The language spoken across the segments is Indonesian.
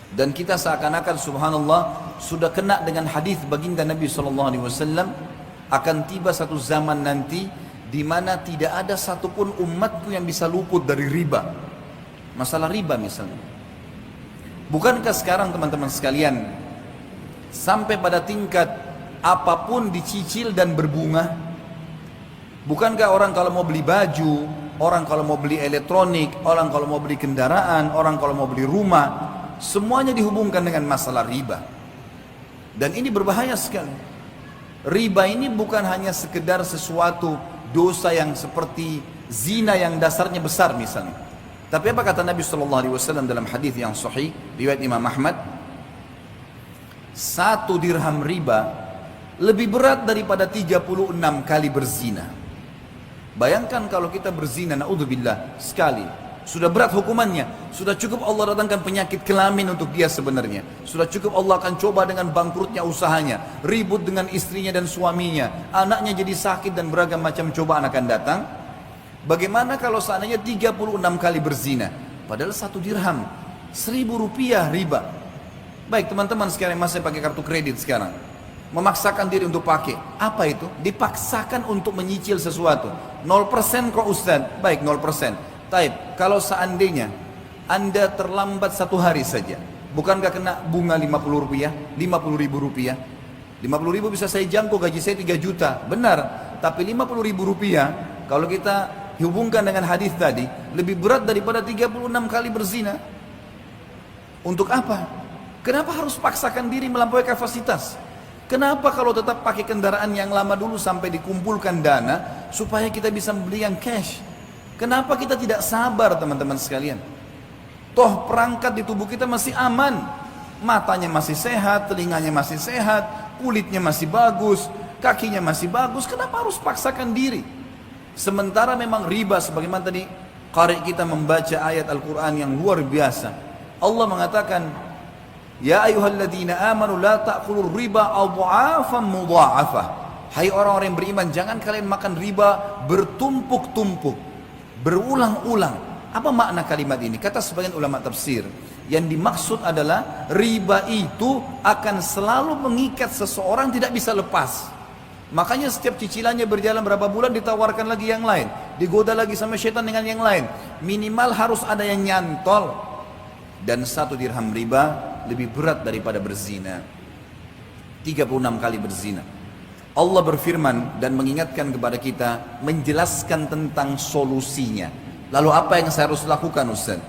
Dan kita seakan-akan subhanallah sudah kena dengan hadis baginda Nabi SAW, akan tiba satu zaman nanti di mana tidak ada satupun umatku yang bisa luput dari riba. Masalah riba misalnya. Bukankah sekarang teman-teman sekalian sampai pada tingkat apapun dicicil dan berbunga? Bukankah orang kalau mau beli baju, orang kalau mau beli elektronik, orang kalau mau beli kendaraan, orang kalau mau beli rumah, semuanya dihubungkan dengan masalah riba. Dan ini berbahaya sekali. Riba ini bukan hanya sekedar sesuatu dosa yang seperti zina yang dasarnya besar misalnya. Tapi apa kata Nabi SAW dalam hadis yang sahih riwayat Imam Ahmad? 1 dirham riba lebih berat daripada 36 kali berzina. Bayangkan kalau kita berzina, naudzubillah, sekali, sudah berat hukumannya. Sudah cukup Allah datangkan penyakit kelamin untuk dia sebenarnya. Sudah cukup Allah akan coba dengan bangkrutnya usahanya, ribut dengan istrinya dan suaminya, anaknya jadi sakit dan beragam macam cobaan akan datang. Bagaimana kalau seandainya 36 kali berzina? Padahal 1 dirham, 1.000 rupiah riba. Baik teman-teman sekarang masih pakai kartu kredit sekarang, memaksakan diri untuk pakai. Apa itu? Dipaksakan untuk menyicil sesuatu. 0% kok Ustaz? Baik 0%. Taib, kalau seandainya Anda terlambat 1 hari saja, bukankah kena bunga 50 rupiah? 50 ribu rupiah? 50 ribu bisa saya jangkau, gaji saya 3 juta. Benar, tapi 50 ribu rupiah kalau kita hubungkan dengan hadis tadi, lebih berat daripada 36 kali berzina. Untuk apa? Kenapa harus paksakan diri melampaui kapasitas? Kenapa kalau tetap pakai kendaraan yang lama dulu sampai dikumpulkan dana supaya kita bisa membeli yang cash? Kenapa kita tidak sabar teman-teman sekalian? Toh perangkat di tubuh kita masih aman. Matanya masih sehat, telinganya masih sehat, kulitnya masih bagus, kakinya masih bagus. Kenapa harus paksakan diri? Sementara memang riba, sebagaimana tadi qari kita membaca ayat Al-Quran yang luar biasa. Allah mengatakan, Ya ayyuhalladzina amanu la ta'kulur riba adha'afan mudha'afah. Hai orang-orang yang beriman, jangan kalian makan riba bertumpuk-tumpuk, berulang-ulang. Apa makna kalimat ini? Kata sebagian ulama tafsir, yang dimaksud adalah riba itu akan selalu mengikat seseorang, tidak bisa lepas. Makanya setiap cicilannya berjalan berapa bulan ditawarkan lagi yang lain, digoda lagi sama syaitan dengan yang lain. Minimal harus ada yang nyantol. Dan 1 dirham riba lebih berat daripada berzina. 36 kali berzina. Allah berfirman dan mengingatkan kepada kita, menjelaskan tentang solusinya. Lalu apa yang saya harus lakukan Ustaz?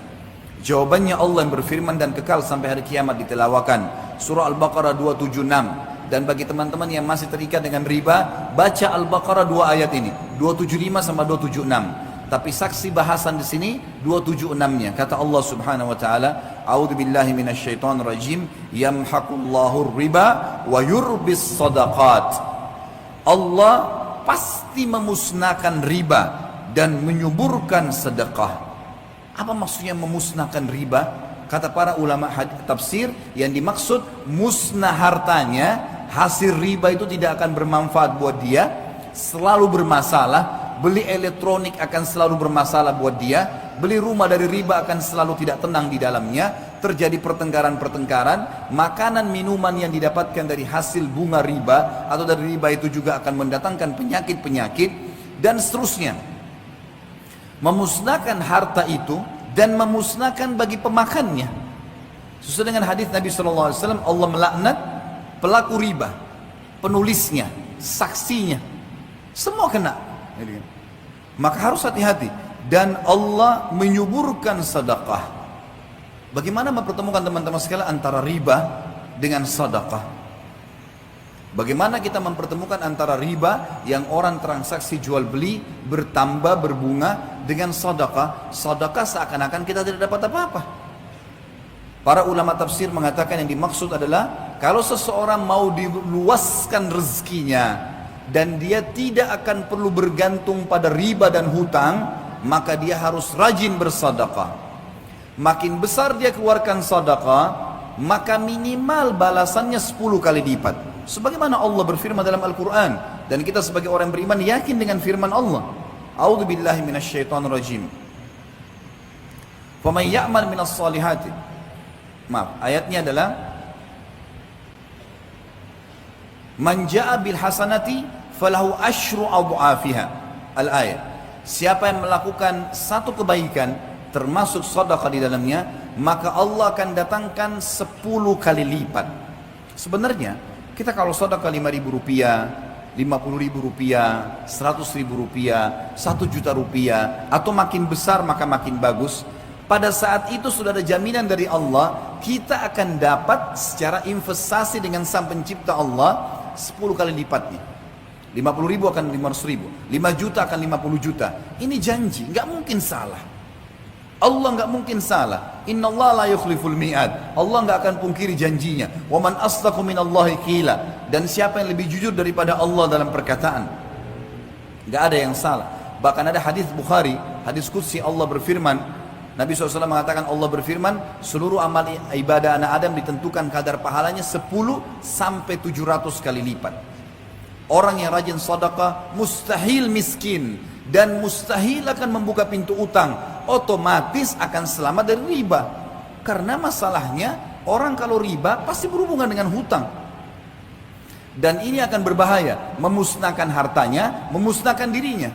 Jawabannya Allah yang berfirman dan kekal sampai hari kiamat ditelawakan. Surah Al-Baqarah 276. Dan bagi teman-teman yang masih terikat dengan riba, baca Al-Baqarah 2 ayat ini, 275 sama 276. Tapi saksi bahasan di sini 276-nya. Kata Allah Subhanahu wa taala, A'udzubillahi minasyaitonir rajim, yamhaqullahu riba wa yurbis shadaqat. Allah pasti memusnahkan riba dan menyuburkan sedekah. Apa maksudnya memusnahkan riba? Kata para ulama tafsir, yang dimaksud musnah hartanya, hasil riba itu tidak akan bermanfaat buat dia, selalu bermasalah. Beli elektronik akan selalu bermasalah buat dia, beli rumah dari riba akan selalu tidak tenang di dalamnya, terjadi pertengkaran-pertengkaran, makanan minuman yang didapatkan dari hasil bunga riba atau dari riba itu juga akan mendatangkan penyakit-penyakit dan seterusnya. Memusnahkan harta itu dan memusnahkan bagi pemakannya. Sesuai dengan hadis Nabi SAW, Allah melaknat pelaku riba, penulisnya, saksinya, semua kena. Maka harus hati-hati. Dan Allah menyuburkan sedekah. Bagaimana mempertemukan teman-teman sekalian antara riba dengan sedekah? Bagaimana kita mempertemukan antara riba yang orang transaksi jual beli bertambah berbunga dengan sedekah? Sedekah seakan-akan kita tidak dapat apa-apa. Para ulama tafsir mengatakan yang dimaksud adalah kalau seseorang mau diluaskan rezekinya dan dia tidak akan perlu bergantung pada riba dan hutang, maka dia harus rajin bersedekah. Makin besar dia keluarkan sedekah, maka minimal balasannya 10 kali lipat. Sebagaimana Allah berfirman dalam Al-Quran, dan kita sebagai orang beriman yakin dengan firman Allah. A'udzubillahi minasyaitonir rajim. Faman ya'mal minas salihati Maaf, ayatnya adalah man jaa bil hasanati falahu asyru adhafiha. Al-ayat. Siapa yang melakukan satu kebaikan termasuk sedekah di dalamnya, maka Allah akan datangkan 10 kali lipat. Sebenarnya kita kalau sedekah 5.000 rupiah, 50.000 rupiah, 100.000 rupiah, 1 juta rupiah, atau makin besar maka makin bagus. Pada saat itu sudah ada jaminan dari Allah, kita akan dapat secara investasi dengan sang pencipta Allah 10 kali lipatnya. 50.000 akan 500.000, 5 juta akan 50 juta. Ini janji, nggak mungkin salah. Allah nggak mungkin salah. Inna Allah la yukhliful mi'ad. Allah nggak akan pungkiri janjinya. Wa man asdaqu minallahi qila. Dan siapa yang lebih jujur daripada Allah dalam perkataan? Nggak ada yang salah. Bahkan ada hadis Bukhari, hadis qudsi, Allah berfirman, Nabi SAW mengatakan, Allah berfirman, seluruh amal ibadah anak Adam ditentukan kadar pahalanya 10 sampai 700 kali lipat. Orang yang rajin sedekah mustahil miskin dan mustahil akan membuka pintu utang, otomatis akan selamat dari riba. Karena masalahnya orang kalau riba pasti berhubungan dengan hutang. Dan ini akan berbahaya, memusnahkan hartanya, memusnahkan dirinya.